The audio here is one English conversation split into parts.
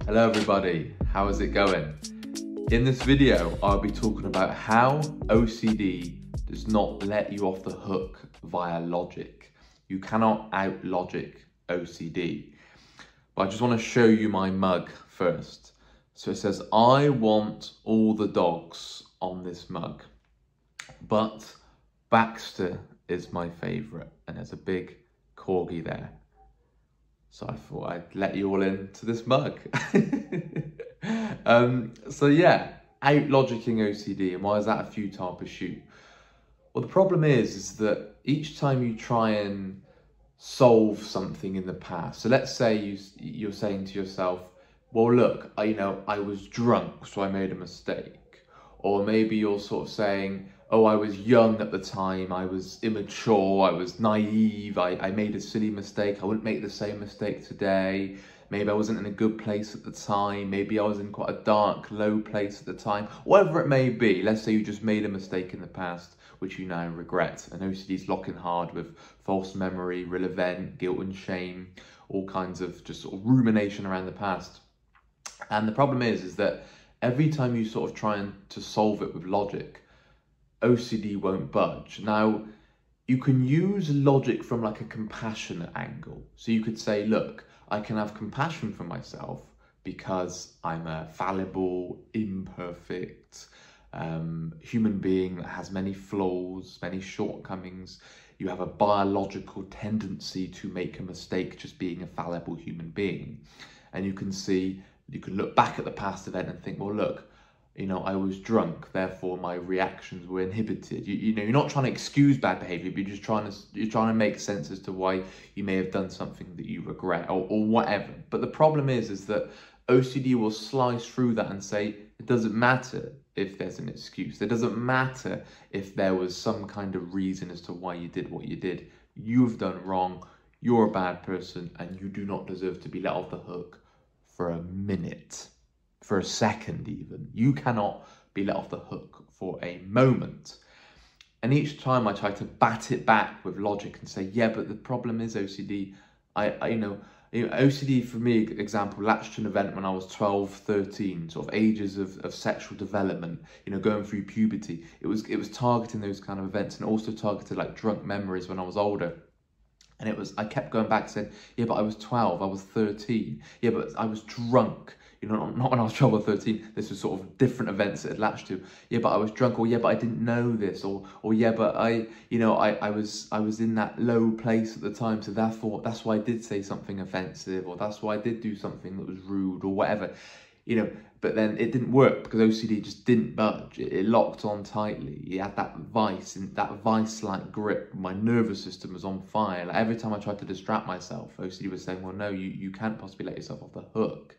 Hello everybody, how is it going? In this video, I'll be talking about how OCD does not let you off the hook via logic. You cannot out-logic OCD. But I just want to show you my mug first. So it says, I want all the dogs on this mug, but Baxter is my favourite, and there's a big corgi there. So I thought I'd let you all into this mug. So yeah, out-logicking OCD, and why is that a futile pursuit? Well, the problem is that each time you try and solve something in the past, so let's say you're saying to yourself, well, look, I was drunk, so I made a mistake. Or maybe you're sort of saying, oh, I was young at the time, I was immature, I was naive, I made a silly mistake, I wouldn't make the same mistake today. Maybe I wasn't in a good place at the time, maybe I was in quite a dark, low place at the time. Whatever it may be, let's say you just made a mistake in the past, which you now regret. And OCD's locking hard with false memory, real event, guilt and shame, all kinds of just sort of rumination around the past. And the problem is that every time you sort of try to solve it with logic, OCD won't budge. Now, you can use logic from like a compassionate angle. So you could say, look, I can have compassion for myself because I'm a fallible, imperfect human being that has many flaws, many shortcomings. You have a biological tendency to make a mistake just being a fallible human being. And you can look back at the past event and think, well, look, I was drunk, therefore my reactions were inhibited. You're not trying to excuse bad behavior, but you're trying to make sense as to why you may have done something that you regret or whatever. But the problem is that OCD will slice through that and say, it doesn't matter if there's an excuse. It doesn't matter if there was some kind of reason as to why you did what you did. You've done wrong, you're a bad person, and you do not deserve to be let off the hook for a minute. For a second even. You cannot be let off the hook for a moment. And each time I try to bat it back with logic and say, yeah, but the problem is OCD. OCD for me, example, latched to an event when I was 12, 13, sort of ages of sexual development, going through puberty. It was targeting those kind of events, and also targeted like drunk memories when I was older. And I kept going back saying, yeah, but I was 12, I was 13. Yeah, but I was drunk. Not when I was 12 or 13, this was sort of different events that had latched to. Yeah, but I was drunk, or yeah, but I didn't know this, or yeah, but I was in that low place at the time, so therefore that's why I did say something offensive, or that's why I did do something that was rude, or whatever. But then it didn't work because OCD just didn't budge. It locked on tightly. It had that vice-like grip. My nervous system was on fire. Like every time I tried to distract myself, OCD was saying, well, no, you can't possibly let yourself off the hook.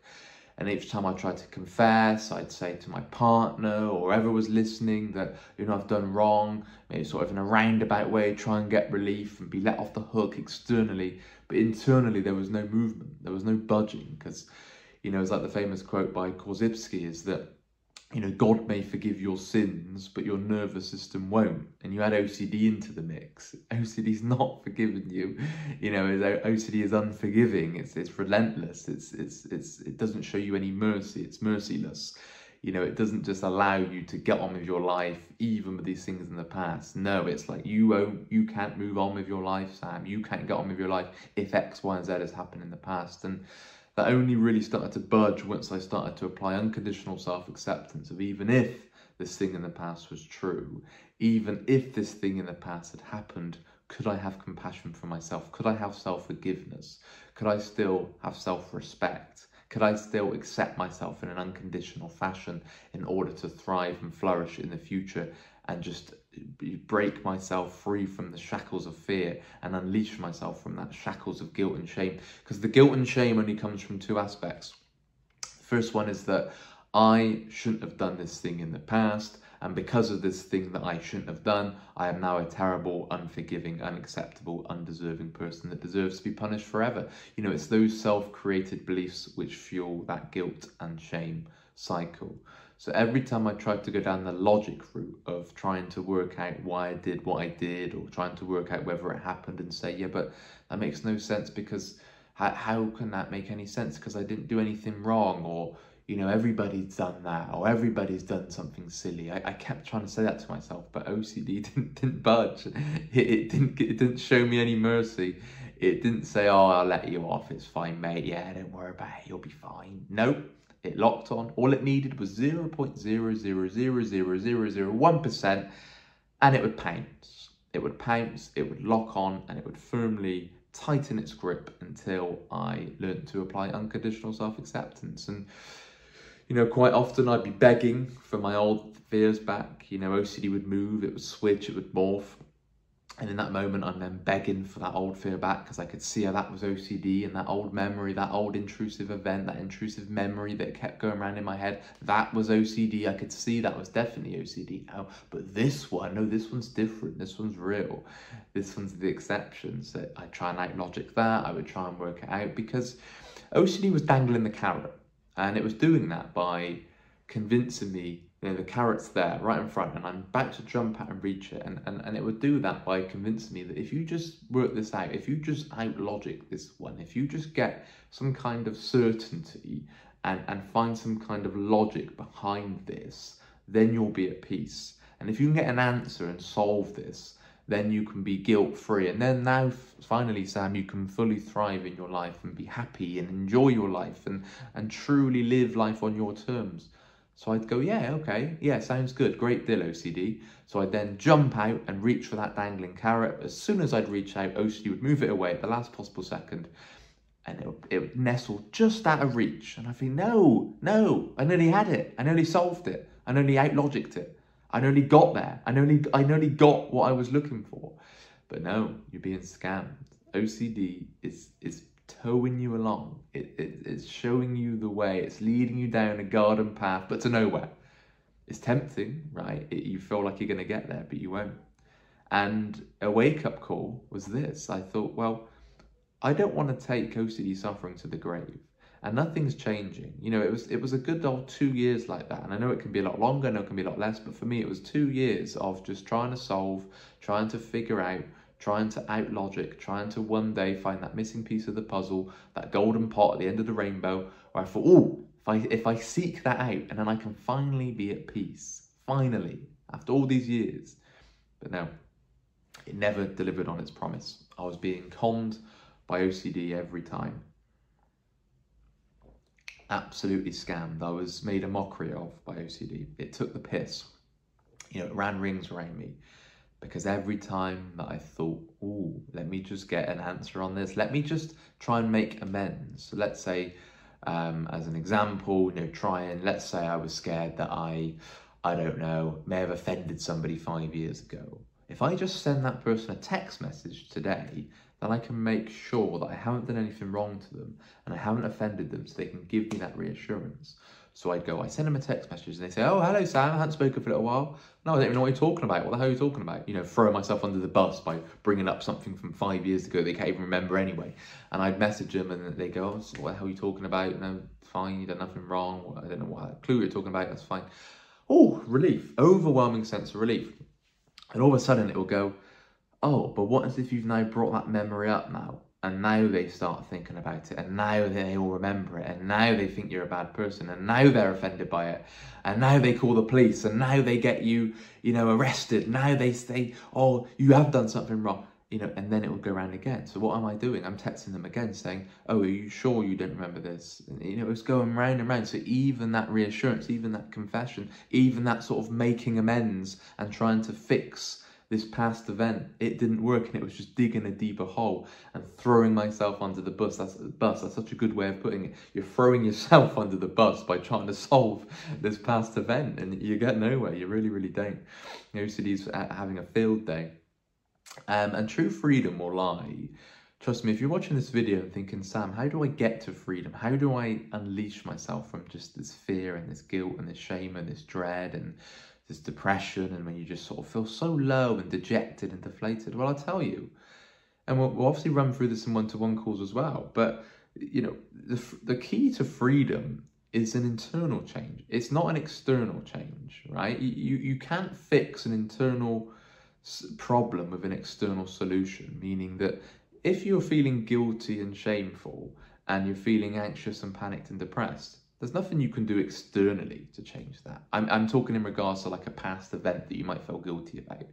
And each time I tried to confess, I'd say to my partner or whoever was listening that, I've done wrong, maybe sort of in a roundabout way, try and get relief and be let off the hook externally. But internally, there was no movement. There was no budging because, it's like the famous quote by Korzybski is that, God may forgive your sins, but your nervous system won't. And you add OCD into the mix. OCD's not forgiving you. OCD is unforgiving. It's relentless. It doesn't show you any mercy. It's merciless. It doesn't just allow you to get on with your life, even with these things in the past. No, it's like you can't move on with your life, Sam. You can't get on with your life if X, Y, and Z has happened in the past. And that only really started to budge once I started to apply unconditional self-acceptance of even if this thing in the past was true, even if this thing in the past had happened, could I have compassion for myself? Could I have self-forgiveness? Could I still have self-respect? Could I still accept myself in an unconditional fashion in order to thrive and flourish in the future and just break myself free from the shackles of fear and unleash myself from that shackles of guilt and shame? Because the guilt and shame only comes from two aspects. The first one is that I shouldn't have done this thing in the past, and because of this thing that I shouldn't have done, I am now a terrible, unforgiving, unacceptable, undeserving person that deserves to be punished forever. It's those self-created beliefs which fuel that guilt and shame cycle. So every time I tried to go down the logic route of trying to work out why I did what I did, or trying to work out whether it happened and say, yeah, but that makes no sense because how can that make any sense? Because I didn't do anything wrong, or, you know, everybody's done that, or everybody's done something silly. I kept trying to say that to myself, but OCD didn't budge. It didn't show me any mercy. It didn't say, oh, I'll let you off, it's fine, mate, yeah, don't worry about it, you'll be fine. Nope, it locked on. All it needed was 0.0000001%, and it would pounce. It would pounce, it would lock on, and it would firmly tighten its grip until I learned to apply unconditional self-acceptance. And, you know, quite often I'd be begging for my old fears back. You know, OCD would move, it would switch, it would morph. And in that moment, I'm then begging for that old fear back, because I could see how that was OCD, and that old memory, that old intrusive event, that intrusive memory that kept going around in my head, that was OCD. I could see that was definitely OCD now. But this one, no, this one's different. This one's real. This one's the exception. So I try and out-logic that. I would try and work it out, because OCD was dangling the carrot. And it was doing that by convincing me, you know, the carrot's there right in front, and I'm about to jump out and reach it. And it would do that by convincing me that if you just work this out, if you just out-logic this one, if you just get some kind of certainty and find some kind of logic behind this, then you'll be at peace. And if you can get an answer and solve this, then you can be guilt-free. And then now, finally, Sam, you can fully thrive in your life and be happy and enjoy your life and truly live life on your terms. So I'd go, yeah, okay, yeah, sounds good, great deal, OCD. So I'd then jump out and reach for that dangling carrot. As soon as I'd reach out, OCD would move it away at the last possible second, and it would nestle just out of reach. And I'd think, no, I nearly had it. I nearly solved it. I nearly out-logicked it. I nearly got there. I nearly got what I was looking for. But no, you're being scammed. OCD is towing you along. It's showing you the way. It's leading you down a garden path, but to nowhere. It's tempting, right? You feel like you're going to get there, but you won't. And a wake-up call was this. I thought, well, I don't want to take OCD suffering to the grave. And nothing's changing. You know, it was a good old 2 years like that. And I know it can be a lot longer, I know it can be a lot less, but for me, it was 2 years of just trying to solve, trying to figure out, trying to out-logic, trying to one day find that missing piece of the puzzle, that golden pot at the end of the rainbow, where I thought, oh, if I seek that out, and then I can finally be at peace. Finally, after all these years. But no, it never delivered on its promise. I was being conned by OCD every time. Absolutely scammed. I was made a mockery of by OCD. It took the piss. You know, it ran rings around me. Because every time that I thought, ooh, let me just get an answer on this, let me just try and make amends. So let's say, as an example, you know, let's say I was scared that I don't know, may have offended somebody 5 years ago. If I just send that person a text message today, then I can make sure that I haven't done anything wrong to them and I haven't offended them, so they can give me that reassurance. So I send them a text message and they say, oh, hello, Sam, I haven't spoken for a little while. No, I don't even know what you're talking about. What the hell are you talking about? You know, throwing myself under the bus by bringing up something from 5 years ago they can't even remember anyway. And I'd message them and they go, oh, so what the hell are you talking about? No, fine, you done nothing wrong. I don't know what clue you're talking about, that's fine. Oh, relief, overwhelming sense of relief. And all of a sudden it will go, oh, but what if you've now brought that memory up now? And now they start thinking about it, and now they all remember it, and now they think you're a bad person, and now they're offended by it, and now they call the police, and now they get you, you know, arrested. Now they say, oh, you have done something wrong, you know, and then it will go around again. So what am I doing? I'm texting them again saying, oh, are you sure you don't remember this? And, you know, it's going round and round. So even that reassurance, even that confession, even that sort of making amends and trying to fix this past event, it didn't work, and it was just digging a deeper hole and throwing myself under the bus. That's such a good way of putting it. You're throwing yourself under the bus by trying to solve this past event, and you get nowhere. You really, really don't. OCD's having a field day. And true freedom will lie. Trust me, if you're watching this video and thinking, Sam, how do I get to freedom? How do I unleash myself from just this fear and this guilt and this shame and this dread and this depression, and when you just sort of feel so low and dejected and deflated? Well, I'll tell you. And we'll obviously run through this in one-to-one calls as well. But, you know, the key to freedom is an internal change. It's not an external change, right? You can't fix an internal problem with an external solution, meaning that if you're feeling guilty and shameful and you're feeling anxious and panicked and depressed, there's nothing you can do externally to change that. I'm talking in regards to like a past event that you might feel guilty about,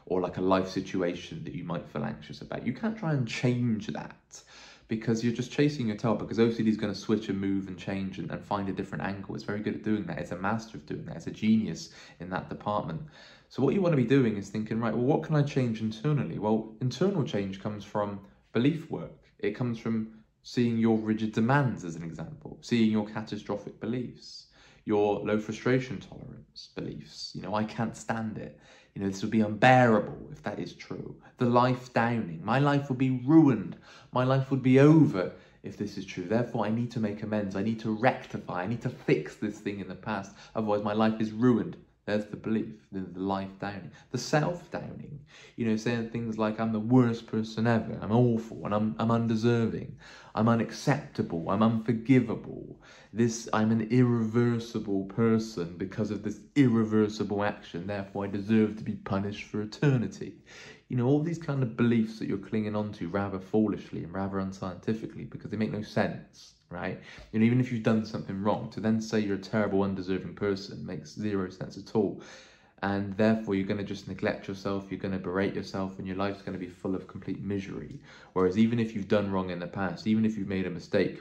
or like a life situation that you might feel anxious about. You can't try and change that because you're just chasing your tail, because OCD is going to switch and move and change and find a different angle. It's very good at doing that. It's a master of doing that. It's a genius in that department. So what you want to be doing is thinking, right, well, what can I change internally? Well, internal change comes from belief work. It comes from seeing your rigid demands, as an example, seeing your catastrophic beliefs, your low frustration tolerance beliefs. You know, I can't stand it. You know, this would be unbearable if that is true. The life downing. My life would be ruined. My life would be over if this is true. Therefore, I need to make amends. I need to rectify. I need to fix this thing in the past. Otherwise, my life is ruined. There's the belief, the life downing, the self downing. You know, saying things like, I'm the worst person ever. I'm awful and I'm undeserving. I'm unacceptable. I'm unforgivable. I'm an irreversible person because of this irreversible action. Therefore, I deserve to be punished for eternity. You know, all these kind of beliefs that you're clinging onto rather foolishly and rather unscientifically because they make no sense. Right? You know, even if you've done something wrong, to then say you're a terrible, undeserving person makes zero sense at all. And therefore, you're going to just neglect yourself, you're going to berate yourself, and your life's going to be full of complete misery. Whereas even if you've done wrong in the past, even if you've made a mistake,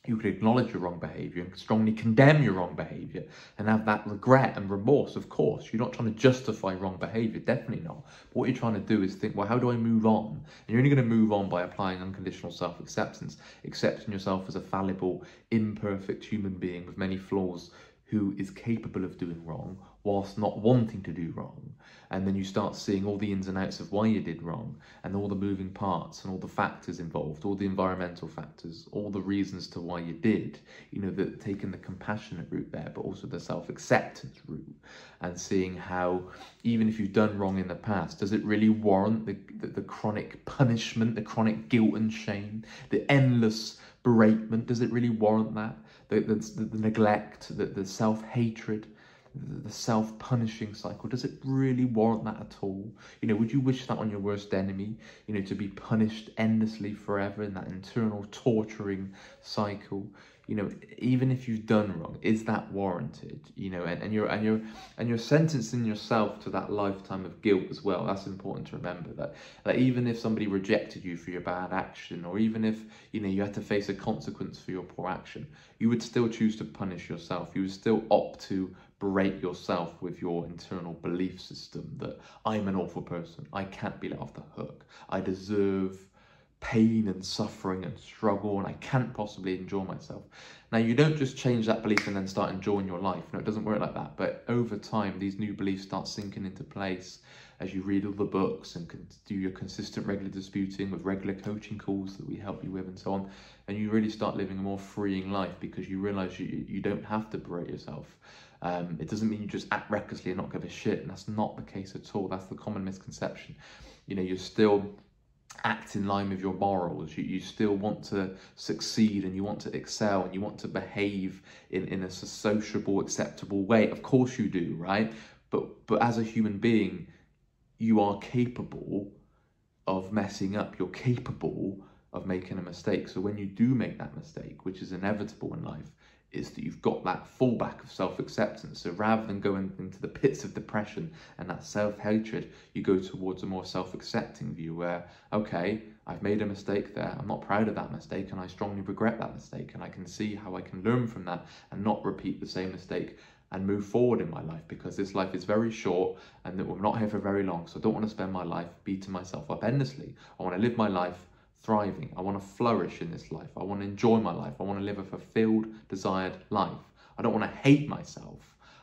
you could acknowledge your wrong behaviour and strongly condemn your wrong behaviour and have that regret and remorse, of course. You're not trying to justify wrong behaviour, definitely not. But what you're trying to do is think, well, how do I move on? And you're only going to move on by applying unconditional self-acceptance, accepting yourself as a fallible, imperfect human being with many flaws who is capable of doing wrong whilst not wanting to do wrong. And then you start seeing all the ins and outs of why you did wrong and all the moving parts and all the factors involved, all the environmental factors, all the reasons to why you did, you know, taking the compassionate route there, but also the self-acceptance route, and seeing how even if you've done wrong in the past, does it really warrant the chronic punishment, the chronic guilt and shame, the endless beratement? Does it really warrant that? The neglect, the self-hatred, the self-punishing cycle, does it really warrant that at all? You know, would you wish that on your worst enemy, you know, to be punished endlessly forever in that internal torturing cycle? You know, even if you've done wrong, is that warranted? You know, and you're sentencing yourself to that lifetime of guilt as well. That's important to remember, that even if somebody rejected you for your bad action, or even if, you know, you had to face a consequence for your poor action, you would still choose to punish yourself. You would still opt to berate yourself with your internal belief system that I'm an awful person. I can't be let off the hook. I deserve pain and suffering and struggle, and I can't possibly enjoy myself. Now, you don't just change that belief and then start enjoying your life. No, it doesn't work like that. But over time, these new beliefs start sinking into place as you read all the books and do your consistent regular disputing with regular coaching calls that we help you with and so on. And you really start living a more freeing life because you realize you don't have to berate yourself. It doesn't mean you just act recklessly and not give a shit. And that's not the case at all. That's the common misconception. You know, you're still act in line with your morals. You still want to succeed and you want to excel and you want to behave in a sociable, acceptable way. Of course you do, right? But as a human being, you are capable of messing up. You're capable of making a mistake. So when you do make that mistake, which is inevitable in life, is that you've got that fallback of self-acceptance. So rather than going into the pits of depression and that self-hatred, you go towards a more self-accepting view where, okay, I've made a mistake there. I'm not proud of that mistake and I strongly regret that mistake. And I can see how I can learn from that and not repeat the same mistake and move forward in my life, because this life is very short and that we're not here for very long. So I don't want to spend my life beating myself up endlessly. I want to live my life thriving. I want to flourish in this life. I want to enjoy my life. I want to live a fulfilled, desired life. I don't want to hate myself.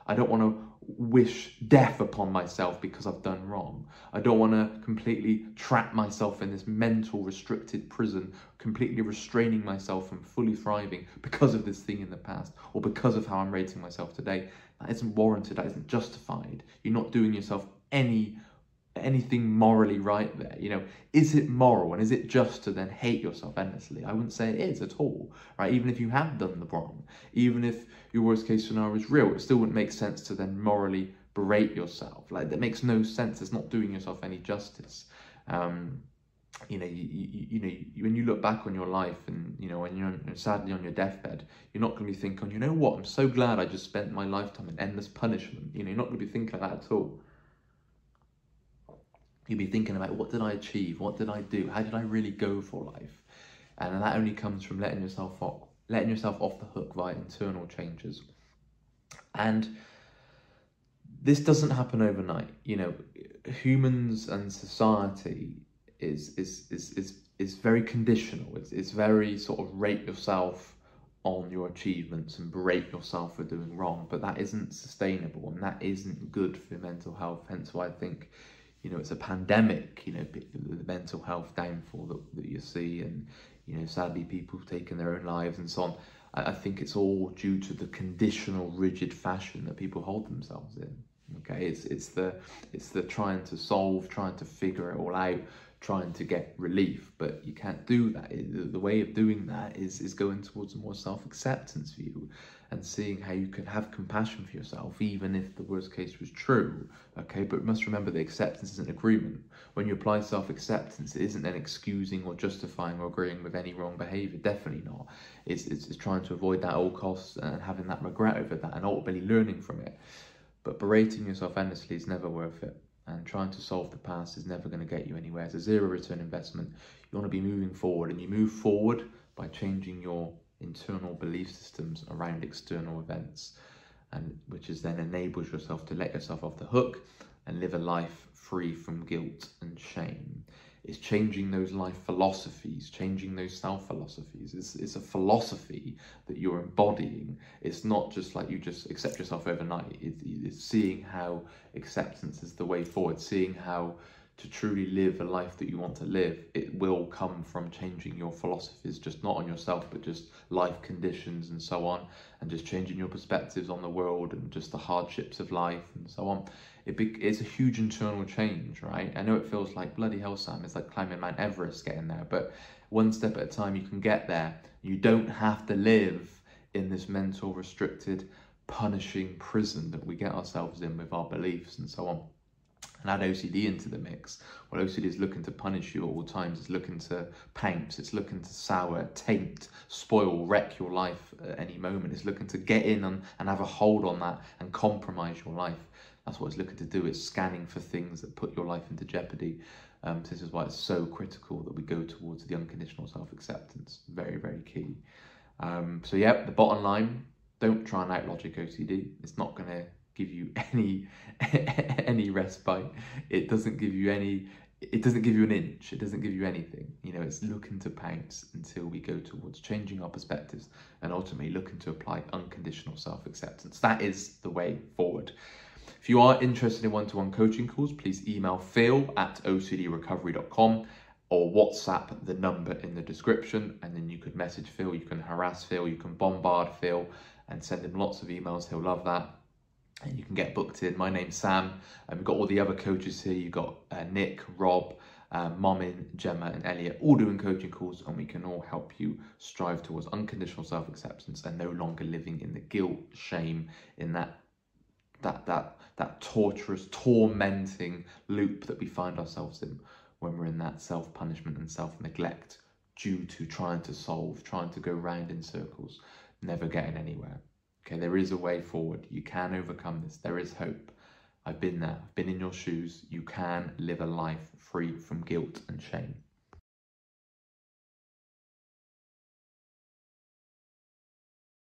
I don't want to wish death upon myself because I've done wrong. I don't want to completely trap myself in this mental restricted prison, completely restraining myself from fully thriving because of this thing in the past or because of how I'm rating myself today. That isn't warranted. That isn't justified. You're not doing yourself anything morally right there. You know, is it moral and is it just to then hate yourself endlessly? I wouldn't say it is at all, right? Even if you have done the wrong, even if your worst case scenario is real, it still wouldn't make sense to then morally berate yourself. Like, that makes no sense. It's not doing yourself any justice. when you look back on your life and, when you're sadly on your deathbed, you're not going to be thinking, you know what, I'm so glad I just spent my lifetime in endless punishment. You're not going to be thinking like that at all. You'll be thinking about, what did I achieve? What did I do? How did I really go for life? And that only comes from letting yourself off the hook via internal changes. And this doesn't happen overnight. Humans and society is very conditional. It's very sort of rate yourself on your achievements and berate yourself for doing wrong, but that isn't sustainable and that isn't good for your mental health. Hence why I think, it's a pandemic, the mental health downfall that you see, and, sadly people taking their own lives and so on. I think it's all due to the conditional, rigid fashion that people hold themselves in. Okay, it's the trying to solve, trying to figure it all out, trying to get relief, but you can't do that. The way of doing that is going towards more self-acceptance for you, and seeing how you can have compassion for yourself, even if the worst case was true. Okay, but must remember that acceptance is an agreement. When you apply self-acceptance, it isn't then excusing or justifying or agreeing with any wrong behaviour. Definitely not. It's trying to avoid that at all costs and having that regret over that and ultimately learning from it. But berating yourself endlessly is never worth it. And trying to solve the past is never going to get you anywhere. It's a zero return investment. You want to be moving forward, and you move forward by changing your internal belief systems around external events, and which is then enables yourself to let yourself off the hook and live a life free from guilt and shame. It's changing those life philosophies, changing those self-philosophies. It's a philosophy that you're embodying. It's not just like you just accept yourself overnight. It's seeing how acceptance is the way forward, seeing how to truly live a life that you want to live. It will come from changing your philosophies, just not on yourself, but just life conditions and so on, and just changing your perspectives on the world and just the hardships of life and so on. It's a huge internal change, right? I know it feels like, bloody hell, Sam, it's like climbing Mount Everest getting there, but one step at a time you can get there. You don't have to live in this mental restricted, punishing prison that we get ourselves in with our beliefs and so on. And add OCD into the mix. Well, OCD is looking to punish you at all times. It's looking to pounce. It's looking to sour, taint, spoil, wreck your life at any moment. It's looking to get in and have a hold on that and compromise your life. That's what it's looking to do. It's scanning for things that put your life into jeopardy. This is why it's so critical that we go towards the unconditional self-acceptance. Very, very key. So yeah, the bottom line, don't try and outlogic OCD. It's not going to give you any respite. It doesn't give you an inch. It doesn't give you anything. It's looking to pounce until we go towards changing our perspectives and ultimately looking to apply unconditional self-acceptance. That is the way forward. If you are interested in one-to-one coaching calls, please email phil@ocdrecovery.com or WhatsApp the number in the description, and then you could message Phil, you can harass Phil, you can bombard Phil and send him lots of emails. He'll love that. And you can get booked in. My name's Sam. We've got all the other coaches here. You've got Nick, Rob, Momin, Gemma and Elliot, all doing coaching calls, and we can all help you strive towards unconditional self-acceptance and no longer living in the guilt, shame, in that torturous, tormenting loop that we find ourselves in when we're in that self-punishment and self-neglect due to trying to solve, trying to go round in circles, never getting anywhere. Okay, there is a way forward. You can overcome this. There is hope. I've been there. I've been in your shoes. You can live a life free from guilt and shame.